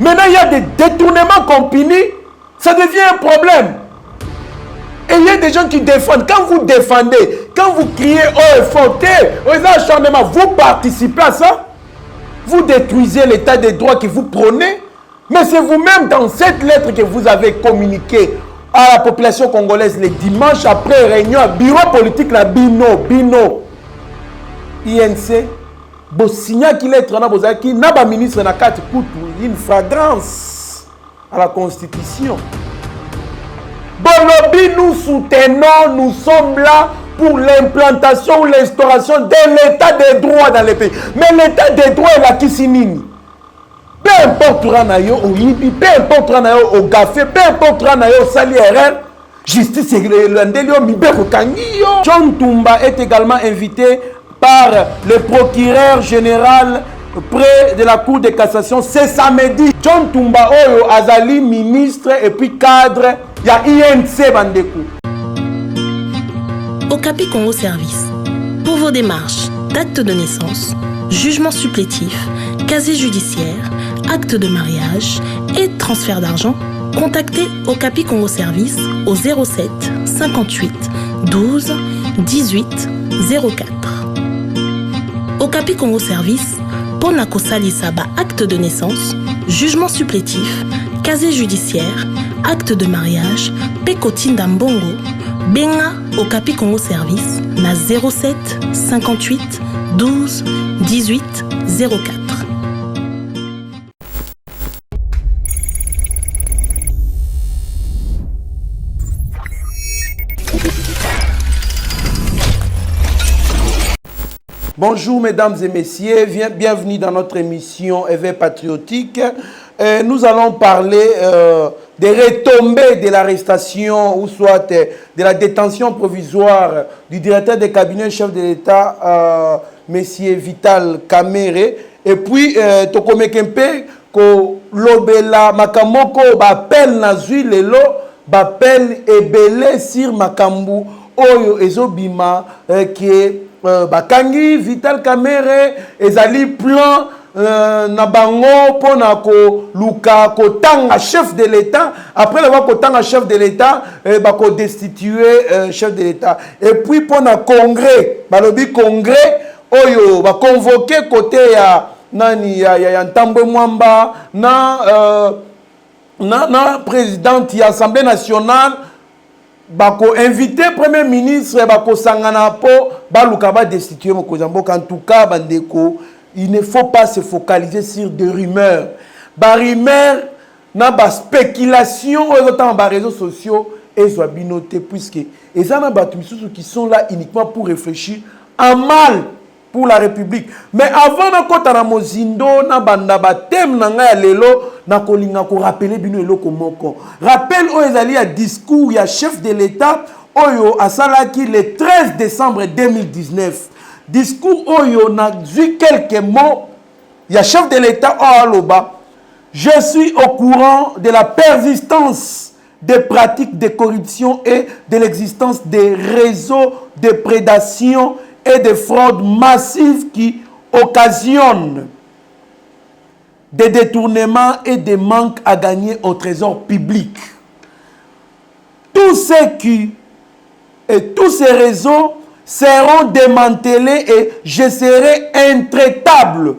Maintenant, il y a des détournements compagnie, ça devient un problème. Et il y a des gens qui défendent. Quand vous défendez, quand vous criez oh fort, acharnement, vous participez à ça. Vous détruisez l'état des droits que vous prônez. Mais c'est vous-même dans cette lettre que vous avez communiquée à la population congolaise le dimanche après réunion à bureau politique la Bino INC. Bon signal qui lettre na bozaki na ba ministre na kati kutu une fragrance à la constitution. Bolobi, nous soutenons, nous sommes là pour l'implantation ou l'instauration de l'état des droits dans les pays. Mais l'état des droits est la Kisinini. Peu importe Ranayo au Yibi, peu importe Ranayo au Gafé, peu importe Ranayo au Sali RR, justice et l'Andelio Mibeko Kangiyo. John Tumba est également invité par le procureur général près de la Cour de cassation. C'est samedi. John Tumba Oyo Azali, ministre et puis cadre, il y a INC Bandekou. Okapi Congo Service. Pour vos démarches d'acte de naissance, jugement supplétif, casier judiciaire, acte de mariage et transfert d'argent, contactez Okapi Congo Service au 07 58 12 18 04. Okapi Congo Service, Ponako Salisaba acte de naissance, jugement supplétif, casier judiciaire, acte de mariage, Pekotinda Mbongo, Benga Okapi Congo Service, na 07 58 12 18 04. Bonjour mesdames et messieurs, bienvenue dans notre émission Éveil patriotique. Nous allons parler des retombées de l'arrestation ou soit de la détention provisoire du directeur de cabinet chef de l'État, Monsieur Vital Kamerhe. Et puis, Tokomekempe, ko lobela makamoko bapel nazui lelo, bapel ebele sur makambu oyo ezobima qui est Bakangi, Vital Kamerhe, ezali plan na bango pona ko luka ko tanga chef de l'État. Après l'avoir ko tanga chef de l'État, bako destituer chef de l'État. Et puis pona congrès, balobi congrès oyo ba convoquer côté ya nani ya Ntambwe Mwamba na président de l'Assemblée nationale. Bako invité premier ministre bako sangana po baluka ba destituer mokozamboka. En tout cas bandeko, il ne faut pas se focaliser sur des rumeurs. Ba rumeurs na ba spéculation autant ba réseaux sociaux et soit binoté puisque les ana batumisusu qui sont là uniquement pour réfléchir en mal pour la République. Mais avant na kota na mozindo na banda batem na nga lelo na kolinga ko rappeler bino eloko moko. Rappel o ezali ya discours ya chef de l'État oyo asalaki le 13 décembre 2019. Discours oyo na dit quelques mots. Ya chef de l'État aloba. Je suis au courant de la persistance des pratiques de corruption et de l'existence des réseaux de prédation et de fraudes massives qui occasionnent des détournements et des manques à gagner au trésor public. Tous ces réseaux seront démantelés et je serai intraitable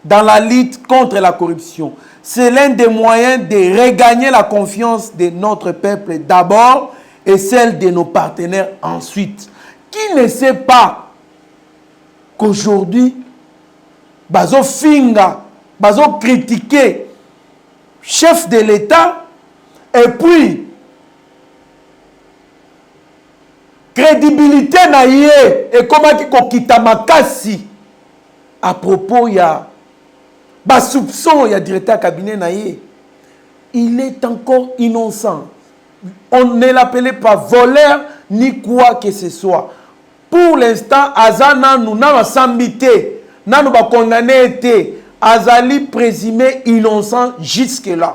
dans la lutte contre la corruption. C'est l'un des moyens de regagner la confiance de notre peuple d'abord et celle de nos partenaires ensuite. Qui ne sait pas qu'aujourd'hui, bazo finga, bazo critiquer chef de l'État et puis crédibilité naïe et comment qui kokita makasi à propos ya bas soupçon ya directeur cabinet naïe, il est encore innocent. On ne l'appelait pas voleur ni quoi que ce soit. Pour l'instant, Azana nous n'a pas sambité, n'a pas condamné, Azali présumé innocent jusque-là.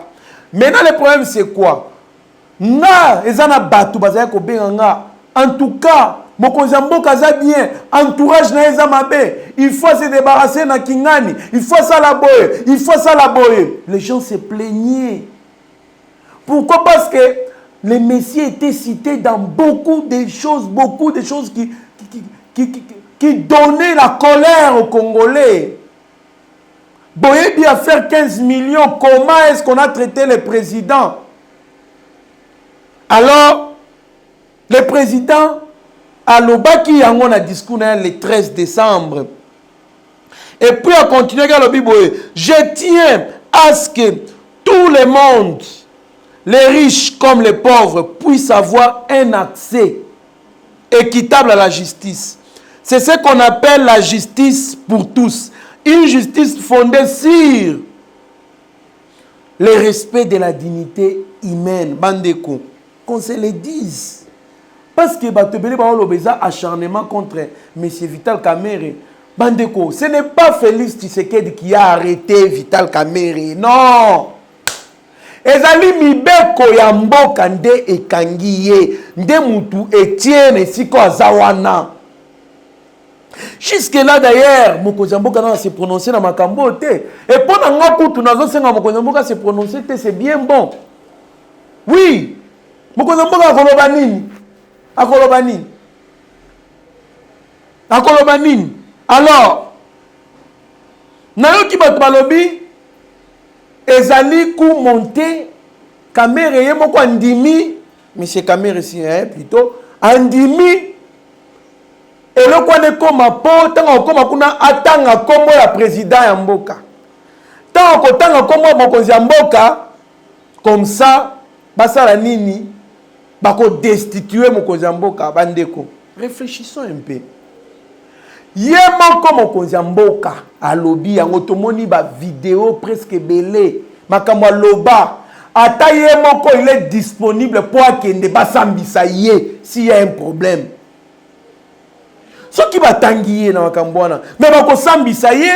Maintenant, le problème c'est quoi? Na, Ezana Batu, en tout cas, mokonzi mboka za bien, entourage na eza mabe, il faut se débarrasser na kingani, il faut ça la boye, il faut ça la boye. Les gens se plaignaient. Pourquoi? Parce que le Messie était cité dans beaucoup de choses qui donnaient la colère aux Congolais. Boye bien faire 15 millions, comment est-ce qu'on a traité le président? Alors, le président a lobaki yango na discours le 13 décembre. Et puis a continué à le Bible. Je tiens à ce que tout le monde, les riches comme les pauvres, puissent avoir un accès équitable à la justice. C'est ce qu'on appelle la justice pour tous. Une justice fondée sur le respect de la dignité humaine. Bandeko, qu'on se le dise. Parce que Batebele Baolobeza acharnement contre M. Vital Kamerhe. Bandeko, ce n'est pas Félix Tshisekedi qui a arrêté Vital Kamerhe. Non. Ezali mibeko ya mboka nde ekangiye. Nde mutu Etienne siko azawana. Jusque là d'ailleurs, mokonzi mboka na se prononcer na makambo te. Et pendant ngakutu nazo senga mokonzi mboka se prononcer te, c'est bien bon. Oui. Mokonzi mboka akoloba nini? Akoloba nini? Akoloba nini? Alors, nayoki bato balobi ezali ku monter Kamerhe ye moko andimi, monsieur Kamerhe si plutôt andimi eloko wana ekoma po ntango okoma kuna atanga kombo ya président ya mboka, ntango kotanga kombo ya mokonzi ya mboka comme ça basala nini bako destituer mokonzi ya mboka. Bandeko, réfléchissons un peu. Ye moko mokonzi ya mboka alobi yango tomoni ba vidéo presque belé makambo loba ata ye moko il est disponible pour akende basambisa ye s'il y a un problème. Ce qui va tanguer dans makambo wana mais bako sambisa ye,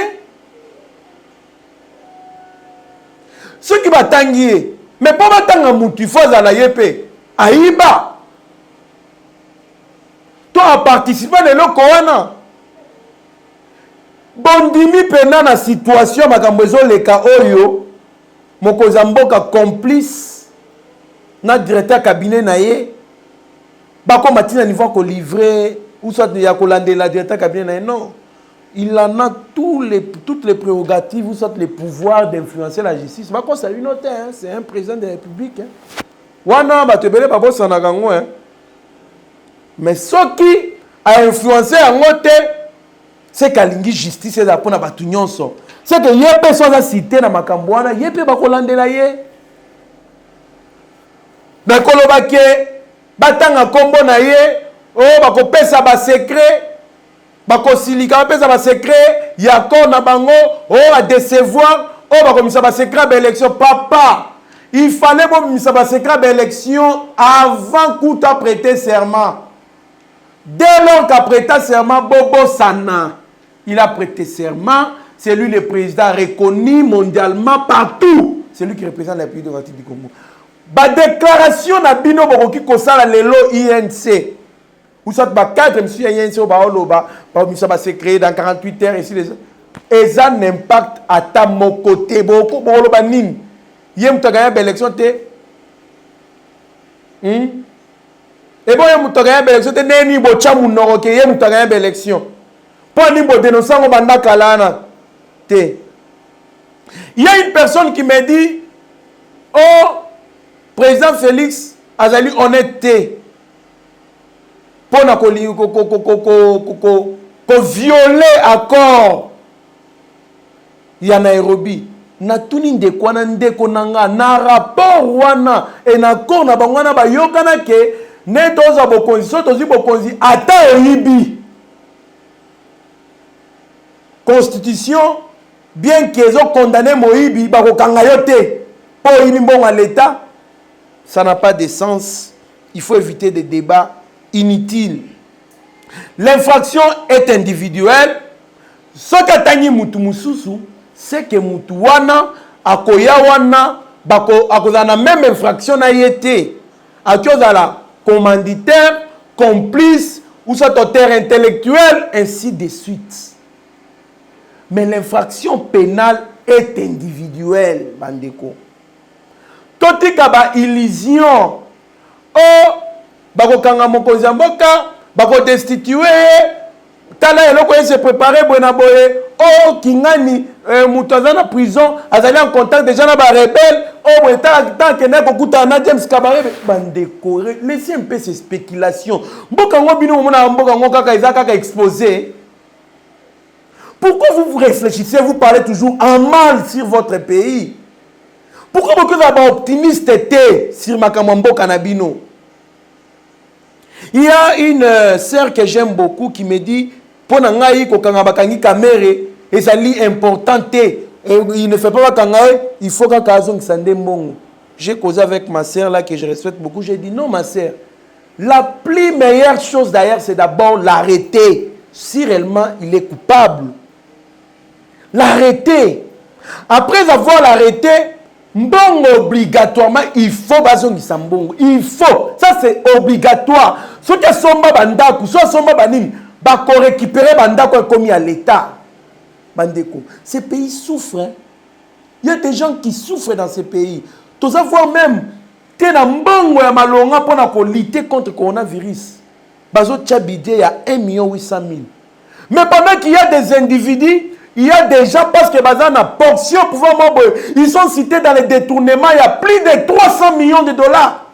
ce qui va tanguer mais pour batanga mutu foza la yepe aiba toi a participé de loko wana bondimi pena na situation makambo ezoleka oyo mokonzi mboka complice na directeur cabinet na ye bako matina niveau ko livrer ou soit ya kolandela directeur cabinet na ye. Non, il en a toutes les prérogatives ou soit les pouvoirs d'influencer la justice. Bako c'est une autre, hein? C'est un président de la République, hein? Wana batebele ba bossa na kango, hein? Mais ce qui a influencé en côté c'est que justice est pour na batu nyonso. C'est que yé personne a cité na makambo wana, yé pe bakolandela ye. Bakoloba ke batanga kombo na ye, oh bakopesa ba secret, bakosilika bapesa ba secret, yako na bango, oh a décevoir, oh bakomisa ba secret ba élection. Papa, il fallait bomisa ba secret ba élection avant qu'on t'a prêté serment. Dès lors qu'a prêté serment, Bobo Sana, il a prêté serment. C'est lui le président reconnu mondialement partout. C'est lui qui représente la pays de du Congo. Ba déclaration na bino bokoki kosala lelo INC. Ou soit ba cadre monsieur INC ba oloba, ba misa ba secret dans 48 heures ici les. Et ça n'impacte à ta mon côté boko oloba nini. Yem to gagner élection te. Et bon, il y a une élection, il y a une élection. Pour ni bo dénoncer au banda kalana. Il y a une personne qui me dit, oh, président Félix Azali honnêteté. Pour violer accord. Il y a Nairobi. Na tuni ndeko na ndeko nanga na rapport wana et na accord na bangwana ba yokana ke ne toza bokonzi so tozi bokonzi ata oyibi constitution bien qu'ils ont condamné Moïbi ba ko kanga yote po oyibi mbonga l'état, ça n'a pas de sens. Il faut éviter des débats inutiles. L'infraction est individuelle. Ce que mutu mususu c'est que mutu wana akoya wana bako akozana même infraction na yete akozala commanditaire, complice ou soit auteur intellectuel, ainsi de suite. Mais l'infraction pénale est individuelle, bandeko. Totika ba illusion. Oh, bako kanga mokonzi ya mboka, bako destituer, tala eloko se préparer bona boye. Oh, kingani mutu aza na prison, azali en contact déjà na ba rebelle. Oh, boye tant que na kokuta na James Kabare bandeko. Laissez un peu ces spéculations. Mboka ngo bino mona mboka ngo kaka eza kaka exposé. Pourquoi vous réfléchissez, vous parlez toujours en mal sur votre pays? Pourquoi vous êtes optimiste sur Makamambo Kanabino? Il y a une sœur que j'aime beaucoup qui me dit pour nangai ko kanga bakangi kamere ezali importante et il ne fait pas kangai, il faut que kazong sande mbongo. J'ai causé avec ma sœur là que je respecte beaucoup, j'ai dit non ma sœur. La plus meilleure chose d'ailleurs c'est d'abord l'arrêter si réellement il est coupable. L'arrêter. Après avoir l'arrêté, mbongo obligatoirement, il faut bazongisa mbongo. Il faut. Ça c'est obligatoire. Ceux qui sont bandako, ceux qui sont banini, bako récupérer bandako commis à l'État. Bandeko. Ces pays souffrent. Hein? Il y a des gens qui souffrent dans ces pays. Tous avoir même tena mbongo ya malonga pour lutter contre le coronavirus. Bazo tchabidé il y a 1 800 000. Mais pendant qu'il y a des individus, il y a des gens, parce que Bazana, portion, ils sont cités dans les détournements, il y a plus de 300 millions de dollars.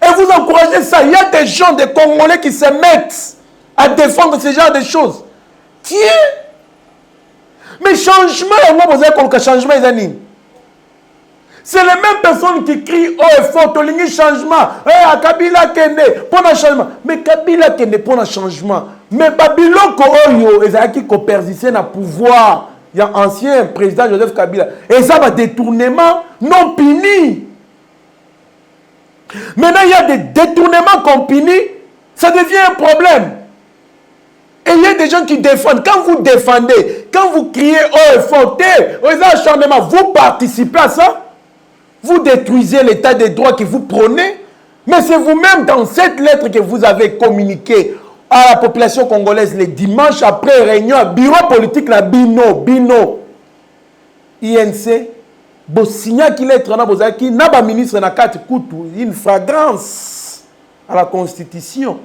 Et vous encouragez ça. Il y a des gens, des Congolais qui se mettent à défendre ce genre de choses. Tiens. Mais changement, changement, c'est les mêmes personnes qui crient oh il faut tolingi changement eh Kabila Kende pour un changement mais Kabila Kende pour un changement mais Babiloko oyo ezaki ko persister na pouvoir il y a ancien président Joseph Kabila et ça va détournement non puni. Maintenant il y a des détournements qu'on punit, ça devient un problème. Et il y a des gens qui défendent. Quand vous défendez, quand vous criez oh il faut acharnement, vous participez à ça. Vous détruisez l'état des droits que vous prônez, mais c'est vous-même dans cette lettre que vous avez communiquée à la population congolaise le dimanche après réunion, bureau politique, la Bino, INC, vous signez qu'il est n'a ministre na carte une fragrance à la Constitution.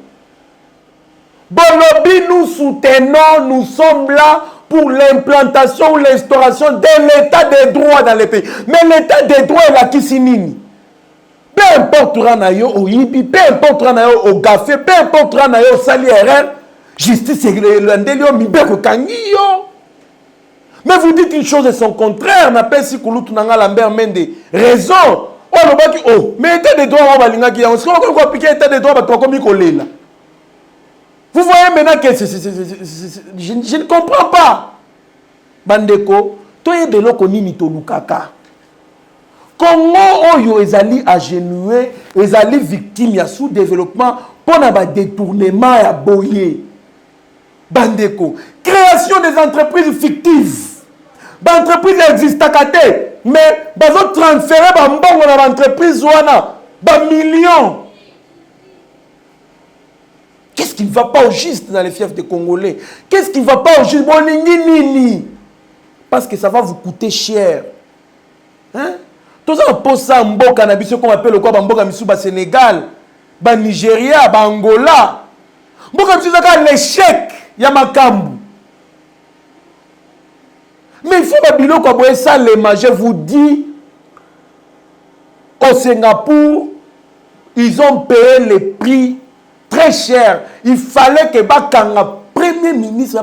Bolobi, nous soutenons, nous sommes là pour l'implantation ou l'instauration de l'état des droits dans les pays. Mais l'état des droits est la Kisinini. Peu importe Ranayo au Ibi, peu importe Ranayo au Gafé, peu importe Ranayo au Sali RR, justice et l'Andelio Mibeko Kangiyo. Mais vous dites une chose et son contraire. N'appelle si Kouloutou Nanga Lambert Mende raison. Oh, mais l'état des droits, on va l'ingaki. On se rend appliquer l'état des droits, on va comme là. Vous voyez maintenant que je ne comprends pas. Bandeko, toye de loko nini to lukaka. Congo oyo ezali agenoué, ezali victime ya sous-développement pour na ba détournement ya boye. Bandeko, création des entreprises fictives. Ba entreprise existakate, mais bazo transférer ba mbongo na ba entreprise wana, ba millions. Qu'est-ce qui ne va pas au juste dans les fiefs des Congolais? Qu'est-ce qui ne va pas au juste? Parce que ça va vous coûter cher. Hein? Tout ça, on pose ça en Mboka, qu'on appelle quoi? Mboka Misuba Sénégal, Nigeria, Angola. Mboka Misuba, l'échec, Yamakambu. Mais il faut que ça, je vous dis, au Singapour, ils ont payé les prix très cher. Il fallait que Bakanga, premier ministre,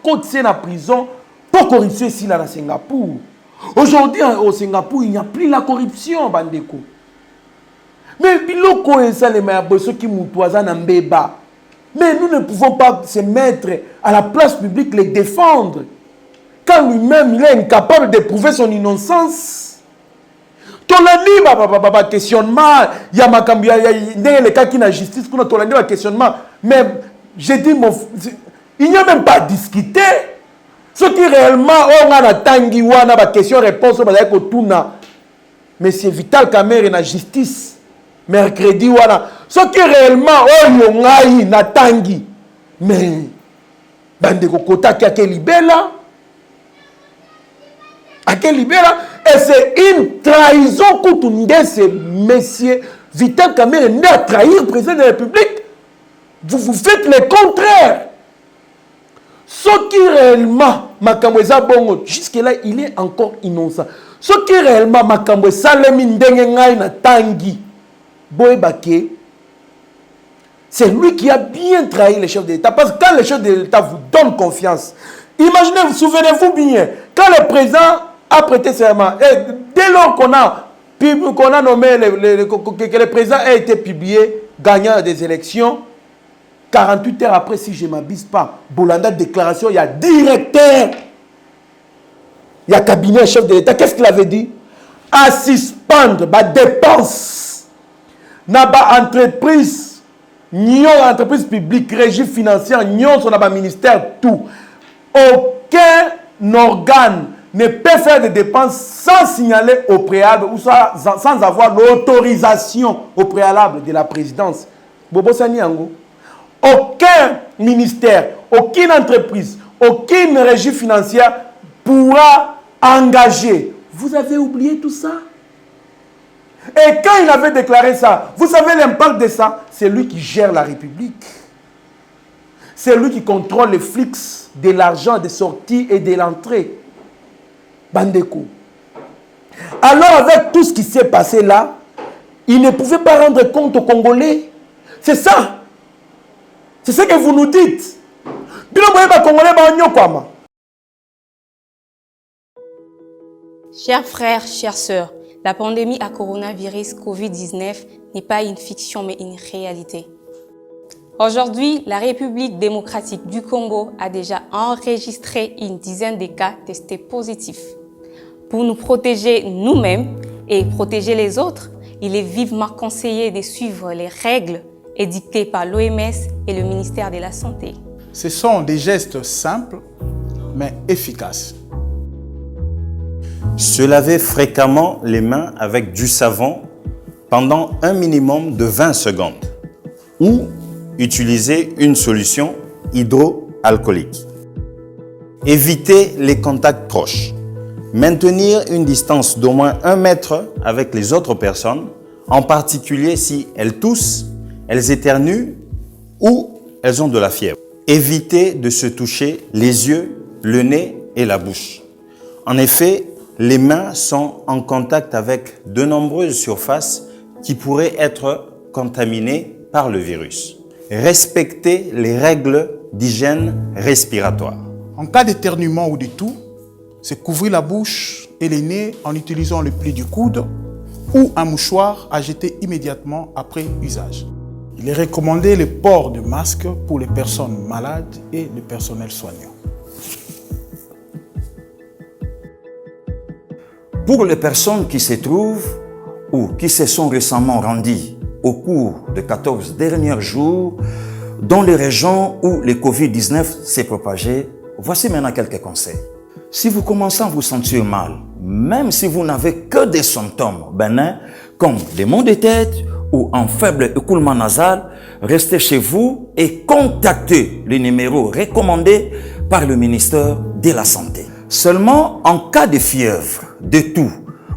côté la prison pour corruption ici là à Singapour. Aujourd'hui au Singapour, il n'y a plus la corruption, bandeko. Mais biloko et ça les ceux qui moutoisent en mbeba. Mais nous ne pouvons pas se mettre à la place publique les défendre quand lui-même il est incapable de prouver son innocence. Tolani questionnement, il y a les cas qui n'a justice, qu'on a tolani questionnement. Mais j'ai dit, il n'y a même pas à discuter. Ce qui réellement, on a la tangi wana ba question réponse ba ko tuna. Monsieur Vital Kamerhe na justice mercredi wana. Ce qui réellement on ngai na tangi. Mais bandeko kota ki akelibela. Akelibela. Et c'est une trahison contre ce messieurs Vital Kamerhe n'est à trahir le président de la République. Vous faites le contraire. Ce qui réellement, Makamweza Bongo, jusque-là, il est encore innocent. Ce qui réellement, Makamweza Lemindengengai na Tangi, Boebake, c'est lui qui a bien trahi les chefs de l'État. Parce que quand les chefs de l'État vous donnent confiance, imaginez, vous souvenez-vous bien, quand le président a prêté serment, et dès lors qu'on a nommé, que le président a été publié gagnant des élections, 48 heures après, si je ne m'abuse pas, Bolanda déclaration, il y a directeur, il y a cabinet chef de l'État. Qu'est-ce qu'il avait dit? À suspendre ma dépense, na ba entreprise, ni entreprise publique, régie financière, ni son ministère, tout. Aucun organe ne peut faire des dépenses sans signaler au préalable ou sans avoir l'autorisation au préalable de la présidence. Bobo Sani Ango. Aucun ministère, aucune entreprise, aucune régie financière pourra engager. Vous avez oublié tout ça? Et quand il avait déclaré ça, vous savez l'impact de ça? C'est lui qui gère la République. C'est lui qui contrôle les flux de l'argent, des sorties et de l'entrée. Bandeko. Alors avec tout ce qui s'est passé là, il ne pouvait pas rendre compte aux Congolais. C'est ça. C'est ce que vous nous dites. Chers frères, chères sœurs, la pandémie à coronavirus Covid-19 n'est pas une fiction mais une réalité. Aujourd'hui, la République démocratique du Congo a déjà enregistré une dizaine de cas testés positifs. Pour nous protéger nous-mêmes et protéger les autres, il est vivement conseillé de suivre les règles édictées par l'OMS et le ministère de la Santé. Ce sont des gestes simples, mais efficaces. Se laver fréquemment les mains avec du savon pendant un minimum de 20 secondes ou utiliser une solution hydroalcoolique. Éviter les contacts proches. Maintenir une distance d'au moins 1 mètre avec les autres personnes, en particulier si elles toussent, elles éternuent ou elles ont de la fièvre. Éviter de se toucher les yeux, le nez et la bouche. En effet, les mains sont en contact avec de nombreuses surfaces qui pourraient être contaminées par le virus. Respecter les règles d'hygiène respiratoire. En cas d'éternuement ou de toux, c'est couvrir la bouche et les nez en utilisant le pli du coude ou un mouchoir à jeter immédiatement après usage. Il est recommandé le port de masque pour les personnes malades et le personnel soignant. Pour les personnes qui se trouvent ou qui se sont récemment rendues au cours des 14 derniers jours dans les régions où le Covid-19 s'est propagé, voici maintenant quelques conseils. Si vous commencez à vous sentir mal, même si vous n'avez que des symptômes bénins comme des maux de tête ou un faible écoulement nasal, restez chez vous et contactez les numéros recommandés par le ministère de la Santé. Seulement en cas de fièvre, de toux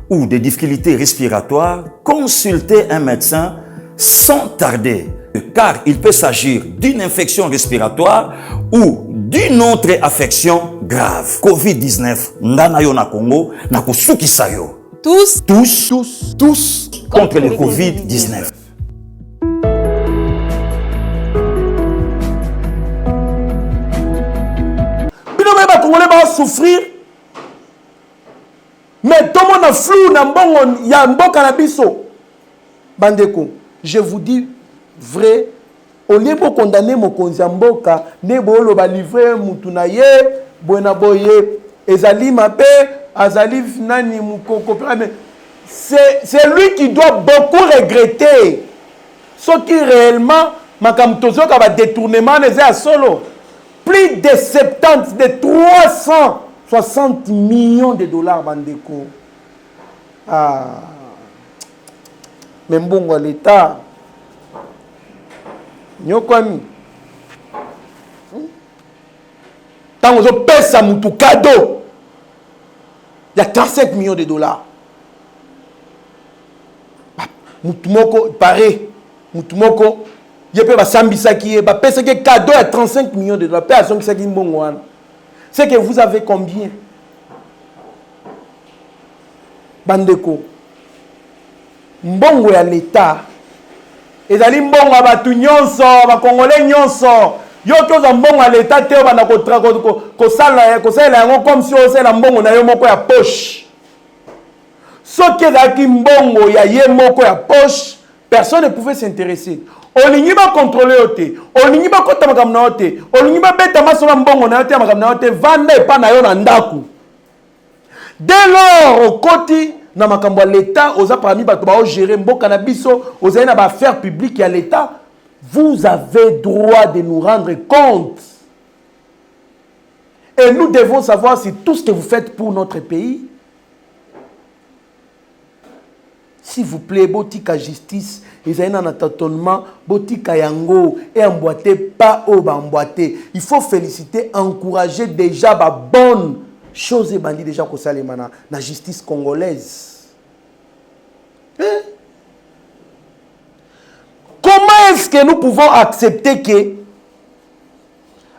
ou de difficultés respiratoires, consultez un médecin sans tarder, car il peut s'agir d'une infection respiratoire ou d'une autre affection grave. Covid-19, ndanayo na Congo, na kusukisayo. Tous contre le Covid-19. Les Congolais vont souffrir. Mais tout le monde a flou dans bon, il y a un bon cannabiso. Bandeko, je vous dis vrai, au lieu de condamner mon konzamboka, ne bolo ba livrer mutunaye, bona boye, ezali mabe, azali nani mukoko, mais c'est lui qui doit beaucoup regretter. Ce qui réellement, makamtozo ka détournement les à solo. Plus de 70, de 360 millions de dollars, bandeko. Ah. Même bon, l'État. Nyokwami. Tant que vous pèse ça mon cadeau, il y a 35 millions de dollars. Moutoumoko, pareil. Moutoumoko, il y a pas sambisa qui est, pèse que cadeau à 35 millions de dollars. Personne qui sait qui bon. C'est que vous avez combien? Bandeko. Mbongo ya l'État. Et d'aller mbongo à batu nyonso, ba Congolais nyonso. Yo toza mbongo à l'État te bana ko sala yango comme si on sala mbongo na yo moko ya poche. Soki ezalaki mbongo ya ye moko ya poche, personne ne pouvait s'intéresser. Olingi ba contrôler yo te, olingi ba kota makambo na yo te, olingi ba beta masoba mbongo na yo te makambo na yo te, vanda epa na yo na ndaku. Dès lors okoti na makambo ya l'État, oza parmi bato ba gérer mboka na biso, oza na ba affaires publiques ya l'État, vous avez droit de nous rendre compte. Et nous devons savoir si tout ce que vous faites pour notre pays, s'il vous plaît, botika justice, ils ont un tâtonnement, botika yango, et emboîté, pas au emboîté. Il faut féliciter, encourager déjà la bonne chose et bandit déjà qu'on s'allie maintenant, la justice congolaise. Hein? Comment est-ce que nous pouvons accepter que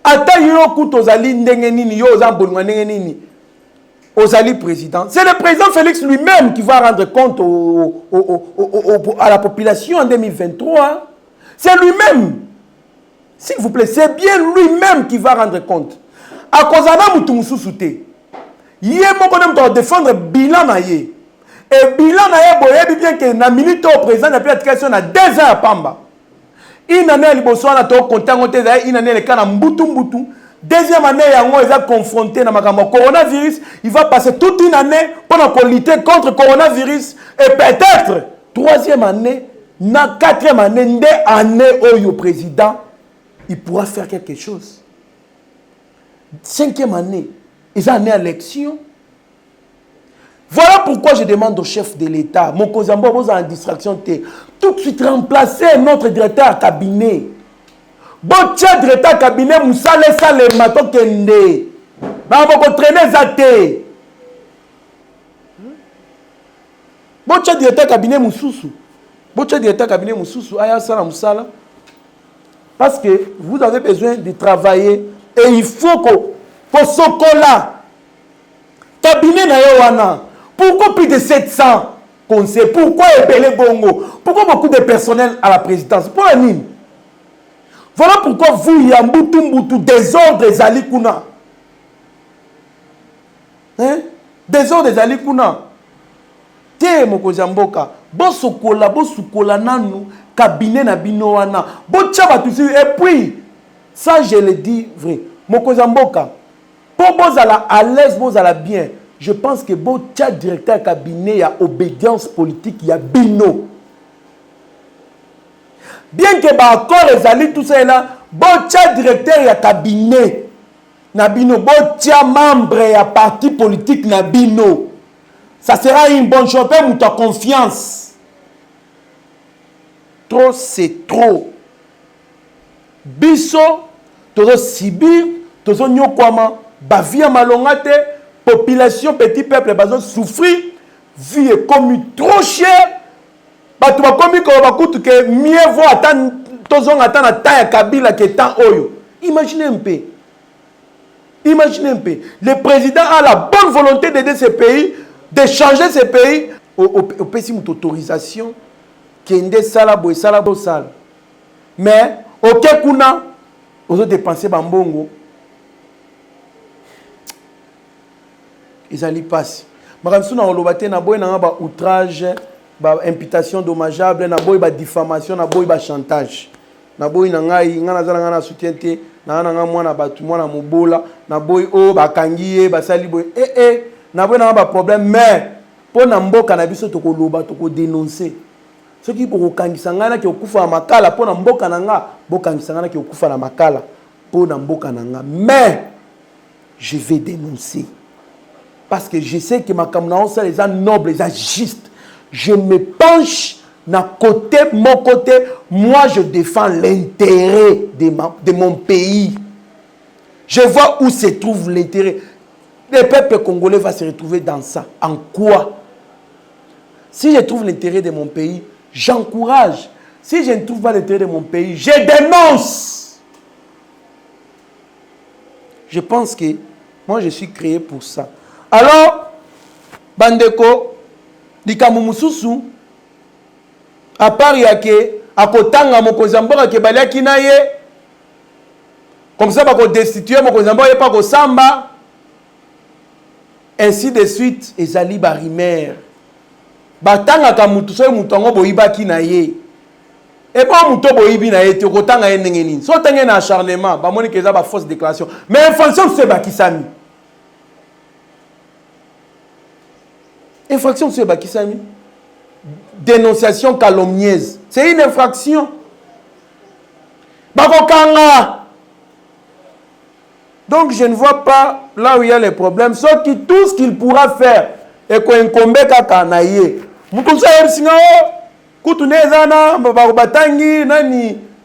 ata yo kutozali ndenge nini yo ozambolwa ndenge nini ozali président, c'est le président Félix lui-même qui va rendre compte à la population en 2023. C'est lui-même. S'il vous plaît, c'est bien lui-même qui va rendre compte. À cause de mutu mususu te. Yé moko dem to défendre bilan na ye. Et bilan na ye boyebi bien que na minute au président na application na 2 ans à Pamba. Une année liboso na to kontango te za une année le kana mbutu mbutu. Deuxième année, il est confronté à le coronavirus. Il va passer toute une année pendant qu'on lutte contre le coronavirus. Et peut-être, troisième année, quatrième année, où le président, il pourra faire quelque chose. Cinquième année, ils ont année à l'élection. Voilà pourquoi je demande au chef de l'État, mon cousin, vous avez en distraction, tout de suite remplacer notre directeur à cabinet. Botia directeur cabinet musale sale mato kende ba boko traîner zate botia directeur cabinet mususu aya sala musala parce que vous avez besoin de travailler et il faut que pour sokola cabinet na yo wana pourquoi plus de 700 conseils, pourquoi epele bongo, pourquoi beaucoup de personnel à la présidence, pour la mine. Voilà pourquoi vous, il y a mboutou, désordre des alikuna. Hein? Désordre des alikuna. Te mokozamboka. Bosukola nanu, cabinet na binoana. Bochaba tout et puis, ça je le dis vrai. Mokozamboka. Pour bozala à l'aise, bozala bien. Je pense que bocha directeur cabinet, il y a obédience politique, il y a bino. Bien que accord les alliés tout ça là, botia directeur ya cabinet nabino, botia membre ya parti politique nabino, ça sera une bonne chose. Peu ta confiance. Trop c'est trop. Biso tozo sibir, tozo nyokwama, bavia malongate, population petit peuple bazo souffrir, vie est comme trop cher. Batu bakomi ko bakutu que mieux vaut attendre tozong attendre ta Kabila que tant oyo. Imaginez un peu. Imaginez un peu. Le président a la bonne volonté d'aider ce pays, de changer ce pays au pays une autorisation kende sala boy sala bo sala. Mais OK kuna ozo dépenser bambongo. Ils allaient passer. Makamsu na olobate na boy na ba outrage, ba imputation dommageable, na boy ba diffamation, na boy ba chantage. Na boy na ngai ngana zala ngana soutiente, na nga mwana batu mwana mobola, na boy o ba kangiye ba sali boy na boy na ba problème mais po na mboka na biso to ko loba to ko dénoncer. Ce qui pour kangisa ngana ki okufa makala po na mboka na nga, bo kangisa ngana ki okufa na makala po na mboka na nga. Mais je vais dénoncer. Parce que je sais que ma camarade les gens nobles, les gens justes. Je me penche mon côté, moi je défends l'intérêt de mon pays. Je vois où se trouve l'intérêt. Le peuple congolais va se retrouver dans ça. En quoi? Si je trouve l'intérêt de mon pays, j'encourage. Si je ne trouve pas l'intérêt de mon pays, je dénonce. Je pense que moi, je suis créé pour ça. Alors, Bandeko, Likamu Mususu, à part Yake, à Kotanga, Mokozamboka, Kebalia Kinaye, comme ça, bako destituer Mokozamboka, pas ko Samba, ainsi de suite, Ezali Barimer. Batanga Kamutu, so Mutongo Boiba Kinaye. Et pas Muto Boibi na Eti, Kotanga Yenengeni. So Tenge na acharnement, Bamoni Keza ba fausse déclaration. Mais infraction, c'est Bakisami. Infraction, c'est Bakisami. Dénonciation calomnieuse. C'est une infraction. Bakokanga. Donc je ne vois pas là où il y a les problèmes. Sauf que tout ce qu'il pourra faire et qu'on incombe kakanaye. Mutusa ersinga kutunezana batangi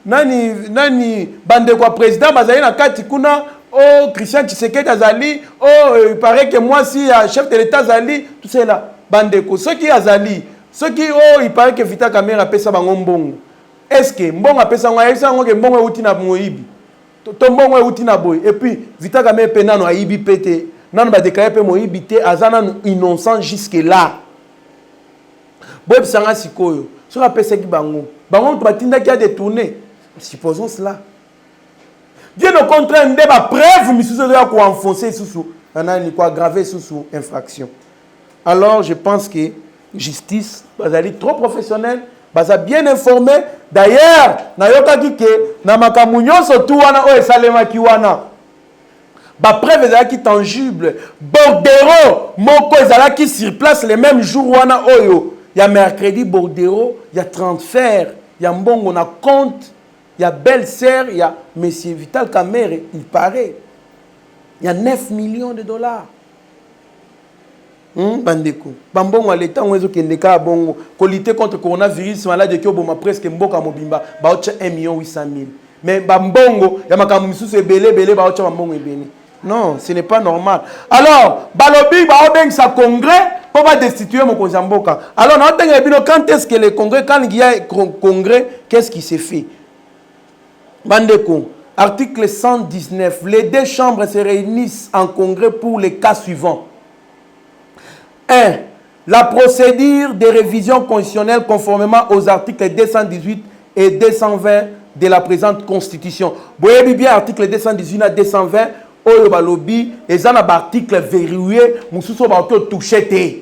nani bande kwa président bazali na kati kuna oh Christian Tshisekedi azali oh il paraît que moi si chef de l'état azali tout ça là bande ko ceux qui azali ceux qui oh il paraît que Vita Kamera pesa bango mbongo. Est-ce que mbongo apesa ngo ayesa ngo ke mbongo euti na moyibi to mbongo euti na boy et puis Vita Kamera penano ayibi pété nanu ba déclarer pe moyibi té azana innocent jusque là. Bob sanga sikoyo sur la pesa ki bango bango to batinda ki a détourné supposons cela. Bien au contraire ndé ba preuve misusu de ko enfoncer sous nani ko aggraver sous infraction. Alors je pense que justice bazali trop professionnel baza bien informé. D'ailleurs nayoka ki na makamu nyonso tu wana o esalema ki wana ba preuve ezalaki tangible. Bordero moko ezalaki sur place le même jour wana oyo ya mercredi Bordero ya transfert ya mbongo na compte ya belle-sœur ya monsieur Vital Kamerhe il paraît il y a 9 millions de dollars. Bandeko bambongo à l'état on ezokende ka bongo ko lutter contre coronavirus malade ki oboma presque mboka mobimba ba ocha 1,8 million. Mais bambongo ya makambo misusu ebele ba ocha bambongo ebele. Non, ce n'est pas normal. Alors balobi ba obeng sa congrès pour pas destituer mon Kozamboka. Alors quand est-ce que le congrès, quand il y a congrès, qu'est-ce qui s'est fait? Bandeko, article 119, les deux chambres se réunissent en congrès pour les cas suivants. 1. La procédure de révision constitutionnelle conformément aux articles 218 et 220 de la présente constitution. Vous voyez bien article 218 à 220, oyo balobi, et ça n'a pas article verrouillé, moussousso ba touché.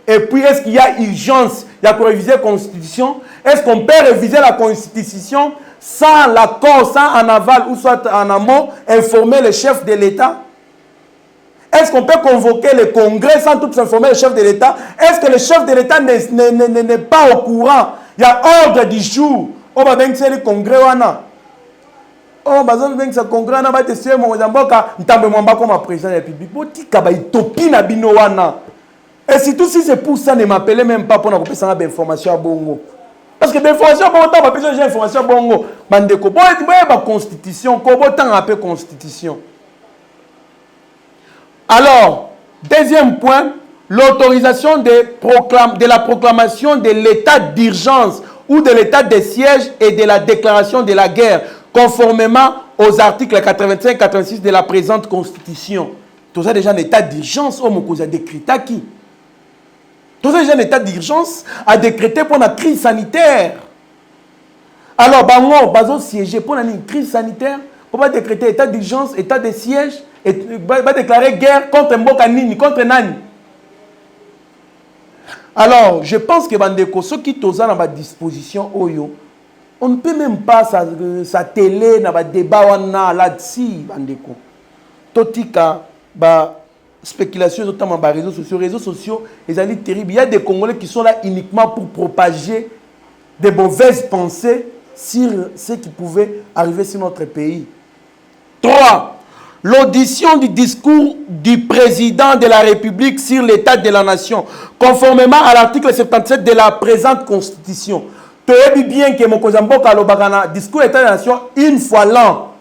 Et puis, est-ce qu'il y a urgence? Il y a pour réviser la Constitution. Est-ce qu'on peut réviser la Constitution sans l'accord, sans en aval ou soit en amont, informer le chef de l'État? Est-ce qu'on peut convoquer le Congrès sans tout informer le chef de l'État? Est-ce que le chef de l'État n'est pas au courant? Il y a ordre du jour. On va bien le Congrès. Oh, bah, on va bien Congrès. On va tester mon Zamboka. On va comme président de la République. Et surtout si c'est pour ça, ne m'appelez même pas pour nous faire des informations à Bongo. Parce que des informations à Bongo, on va faire des informations à Bongo. Bandeko, bon, il y a une constitution, comment on appelle constitution. Alors, deuxième point, l'autorisation de la proclamation de l'état d'urgence ou de l'état de siège et de la déclaration de la guerre, conformément aux articles 85-86 de la présente constitution. Tout ça déjà un état d'urgence, on a décrété qui? Tout ça déjà un état d'urgence à décréter pour la crise sanitaire. Alors, bango, bazo siéger pour une crise sanitaire, pour pas décréter état d'urgence, état de siège, et va déclarer guerre contre Mboka Nini, contre Nani. Alors, je pense que Bandeko, ceux qui sont à ma disposition, on ne peut même pas sa télé, na débat là-dessus, Bandeko. Totika, spéculation notamment par réseaux sociaux, ils sont terribles. Il y a des Congolais qui sont là uniquement pour propager des mauvaises pensées sur ce qui pouvait arriver sur notre pays. 3. L'audition du discours du président de la République sur l'état de la nation, conformément à l'article 77 de la présente constitution. Tu sais bien que mon Kozamboka le discours d'état de la nation une fois l'an.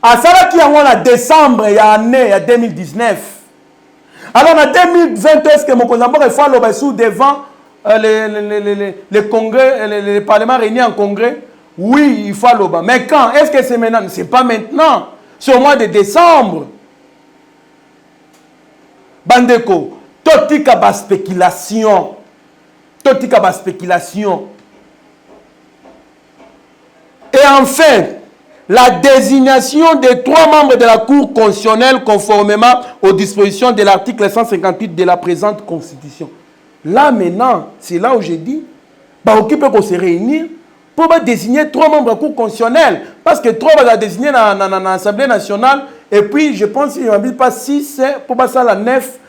À ça qui en décembre, il y a année, il y a 2019. Alors en 2020, est-ce que mon Kozambo il faut le sous devant les congrès, les parlements réunis en congrès? Oui, il faut le bas. Mais quand? Est-ce que c'est maintenant? C'est pas maintenant. C'est au mois de décembre. Bandeko, totika ba spéculation. Totika ba spéculation. Et enfin, la désignation des 3 membres de la Cour constitutionnelle conformément aux dispositions de l'article 158 de la présente Constitution. Là maintenant, c'est là où j'ai dit, bah, occupe qu'on se réunir pour désigner 3 membres de la Cour constitutionnelle. Parce que 3 va désigner dans l'Assemblée nationale. Et puis, je pense qu'il n'y a pas 6 pour passer à la 9,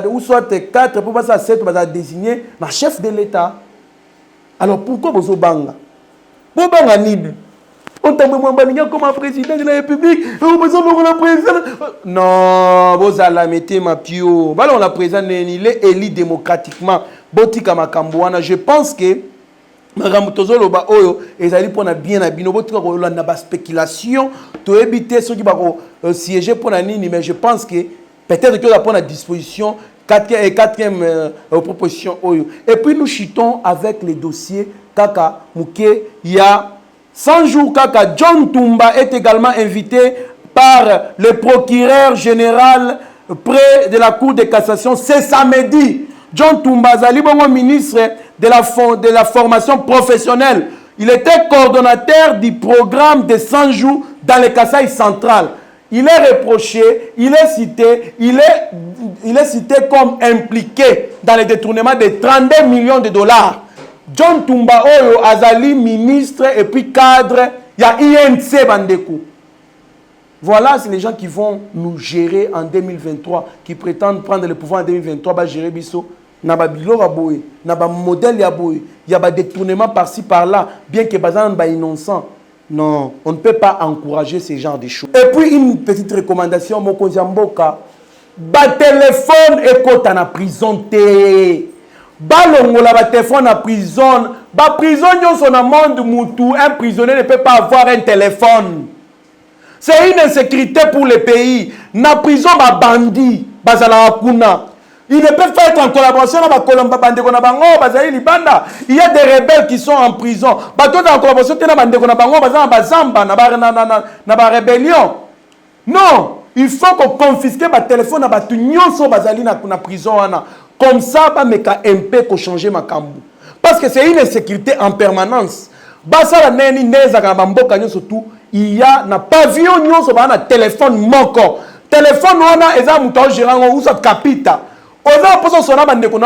ou soit 4 pour passer à 7 pour désigner le chef de l'État. Alors pourquoi vous avez banga? Vous banga nid? On t'a dit comme président de la République. Non, vous allez mettre ma pio. On a président, il est élu démocratiquement. Botika Makambouana. Je pense que Maramutozo Loba Oyo, et ça dit pour bien à Bino, Botika Kolanda ba spéculation, to éviter ceux qui vont siéger pour la nini, mais je pense que peut-être que la prendre à disposition 4e proposition Oyo. Et puis nous chutons avec les dossiers Kaka Mouké, il y a 100 jours, Kaka John Tumba est également invité par le procureur général près de la Cour de cassation. C'est samedi. John Tumba, Zalibongo, ministre de la formation professionnelle. Il était coordonnateur du programme de 100 jours dans le Kasaï central. Il est reproché, il est cité comme impliqué dans le détournement de 32 millions de dollars. John Tumba Oyo Azali, ministre et puis cadre, il y a INC Bandeko. Voilà, c'est les gens qui vont nous gérer en 2023, qui prétendent prendre le pouvoir en 2023, bah gérer Bisso. Naba bilo raboé, naba modèle yaboé, il y a des détournements par-ci par-là, bien que bazan ba innocent. Non, on ne peut pas encourager ce genre de choses. Et puis une petite recommandation, mon Konjamboka, ba téléphone et quand en prison té. Balongola ba téléphone en prison, ba prison yon son monde moutou, un prisonnier ne peut pas avoir un téléphone. C'est une insécurité pour le pays. Na prison ba bandit, bazala kuna. Ils ne peuvent pas être en collaboration avec les Libanda. Il y a des rebelles qui sont en prison. En collaboration avec la rébellion. Non, il faut qu'on confisque le téléphone à la prison. Comme ça, MP pour changer ma cambu. Parce que c'est une insécurité en permanence. Il y a un pavillon, un téléphone moko. Téléphone, il y a un gérant ou un capita.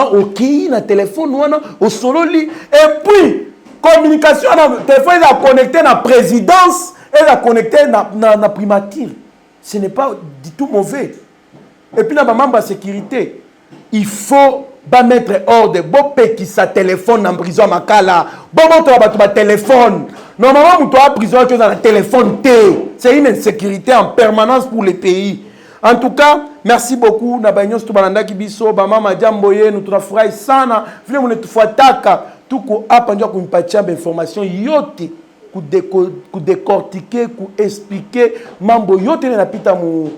Ok, na téléphone au solo lit et puis communication na téléphone est connecté à la présidence et est connecté à la primature. Ce n'est pas du tout mauvais. Et puis na membre de sécurité, il faut pas mettre hors de bon qui sa téléphone en prison makala. Bon montre ba téléphone. Normalement on doit prison que dans le téléphone T. C'est une insécurité en permanence pour le pays. En tout cas, merci beaucoup. Nabanyo Stubalanda Kibiso, Bama Diamboye, nous travaillons sana. Vile mune tufuataka, tuko hapa ndio kumpatia information yote, ku décortiquer, ku expliquer mambo yote yanapita mu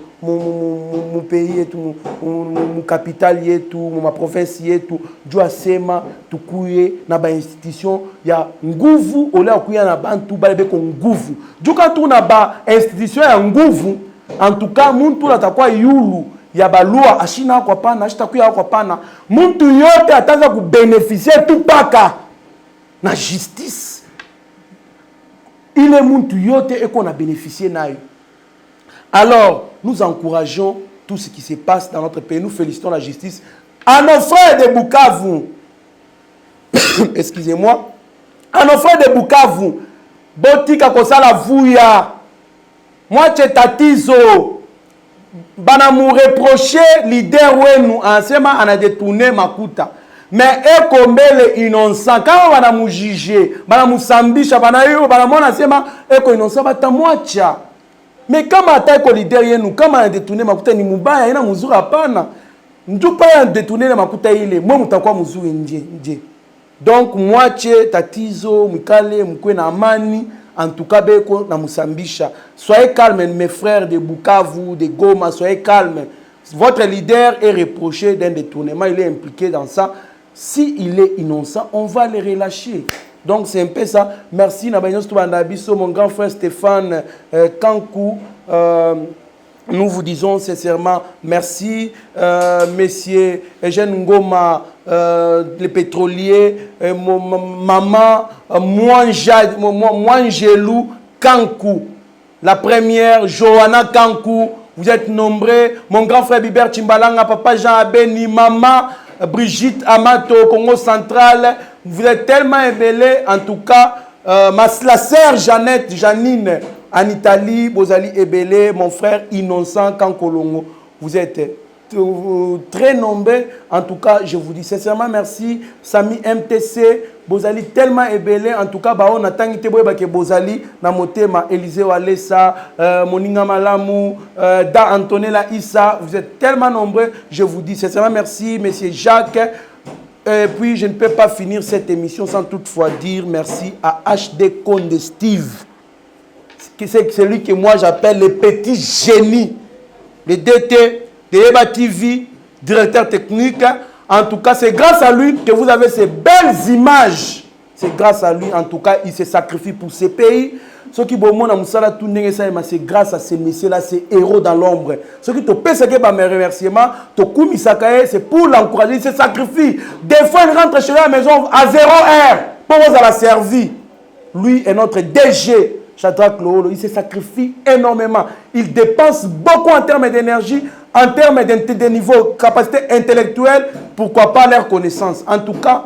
pays yetu, mu capital yetu, mu province yetu, jua sema tukuye na ba institution ya nguvu ole akuya na bantu balebe ko nguvu. Juka tu na ba institution ya nguvu. En tout cas, muntu atakuwa yulu ya balua ashina kwa pana, ashitakuya kwa pana. Muntu yote ataanza kubeneficier tu paka na justice. Ile muntu yote eko na bénéficier nayo. Alors, nous encourageons tout ce qui se passe dans notre pays. Nous félicitons la justice. À nos frères de Bukavu, excusez-moi, à nos frères de Bukavu, botika kosala vuya. Moi, c'est Tatizo. Bana mou reprocher leader wenu ensema ana détourné makuta. Mais ekombele innocent. Quand bana mou juger, bana mou sambisha, bana yo, bana mona sema eko innocent bata mwacha. Mais kama atako leader yenu, kama ana détourné makuta ni mubaya, ina muzuri hapana. Njupa ya détourné makuta ile, mwe mutakuwa muzuri nje. Donc mwache Tatizo, mkale, mkwe na amani. en tout cas beko na Musambisha. Soyez calmes mes frères de Bukavu, de Goma, soyez calmes. Votre leader est reproché d'un détournement, il est impliqué dans ça. S'il est innocent, on va le relâcher. Donc c'est un peu ça. Merci mon grand frère Stéphane Kankou. Nous vous disons sincèrement merci, messieurs Eugène Ngoma, les pétroliers, maman Mwangelou Kankou, la première, Johanna Kankou, vous êtes nombreux, mon grand frère Bibert Chimbalanga, papa Jean Abeni, maman Brigitte Amato, Congo Central, vous êtes tellement ébélés, en tout cas, la sœur Janine, en Italie, Bozali Ebele, mon frère Innocent Kankolongo, vous êtes très nombreux. En tout cas, je vous dis sincèrement merci. Sami MTC, Bozali tellement Ebele. En tout cas, on attend que Bozali, Namotema, Élisée Walesa, Moninga Malamou, Da Antonella Issa, vous êtes tellement nombreux. Je vous dis sincèrement merci, monsieur Jacques. Et puis, je ne peux pas finir cette émission sans toutefois dire merci à HD Conde Steve. C'est celui que moi j'appelle le petit génie, le DT de Eba TV, directeur technique. En tout cas, c'est grâce à lui que vous avez ces belles images. C'est grâce à lui, en tout cas, il se sacrifie pour ce pays. Ceux qui c'est grâce à ces messieurs-là, ces héros dans l'ombre. Ceux qui te paient ce que mes remerciements, c'est pour l'encourager, il se sacrifie. Des fois, il rentre chez lui à la maison à 0 heure pour vous la servir. Lui est notre DG. Shadrach Lolo, il se sacrifie énormément. Il dépense beaucoup en termes d'énergie, en termes de niveau, capacité intellectuelle, pourquoi pas leur connaissance. En tout cas,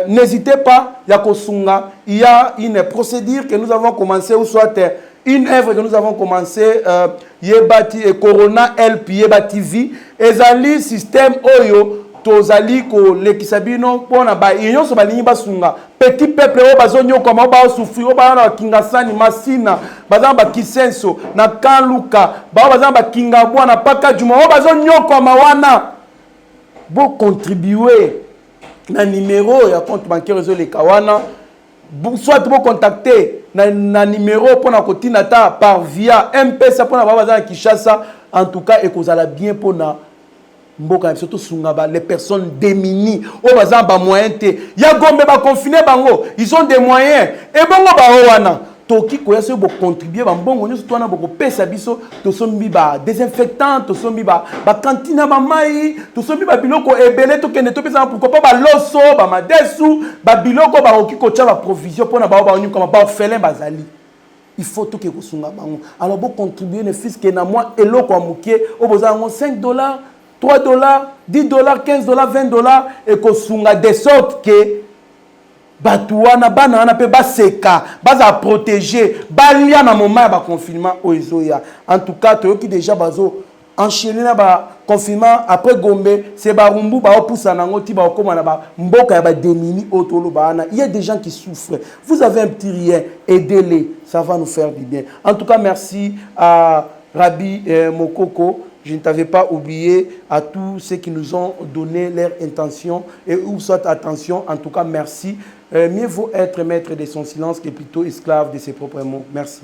n'hésitez pas, Yakosunga, il y a une procédure que nous avons commencé, ou soit une œuvre que nous avons commencé, Yebati et Corona LP, Yebati TV, Ezali système Oyo, Tozali ko lekisabino pona ba union so balingi basunga petit peuple o bazonyo koma ba souffrir o ba na kingasani masina bazamba ba kisenso na kanluka ba bazamba kinga bwana paka juma o bazonyo koma wana bo contribuer na numéro ya compte bancaire zo le kawana soit bo contacter na numéro pona kotina ta par via M-Pesa pona ba bazana Kinshasa en tout cas et kozala bien pona mboka surtout sungaba les personnes démunies au bazamba moyen te ya gombe ba confiner bango ils ont des moyens et bongo ba wana toki ko yaso bo contribuer ba mbongo nyoso twana boko pesa biso to sombi ba désinfectant to sombi ba kantina ba mai to sombi ba biloko ebele to kende to pesa pourquoi pas ba loso ba madesu ba biloko ba okiko tcha ba provision pona ba onyu comme ba orphelin bazali. Il faut tout que kusunga bango alors bo contribuer ne fils que na moi eloko amukie o bozango $5 $3, $10, $15, $20 et que sunga de sorte que Batouana banana pe baseka, baza protéger, balia na moment ba confinement oizoya. En tout cas, to qui déjà bazo enchaîner na ba confinement après Gombe, c'est barumbu ba opousa na ngoti ba okoma na ba mboka ya ba démini otolo bana. Il y a des gens qui souffrent. Vous avez un petit rien, aidez-les, ça va nous faire du bien. En tout cas, merci à Rabbi Mokoko. Je ne t'avais pas oublié à tous ceux qui nous ont donné leur intention et ou soit attention. En tout cas, merci. Mieux vaut être maître de son silence que plutôt esclave de ses propres mots. Merci.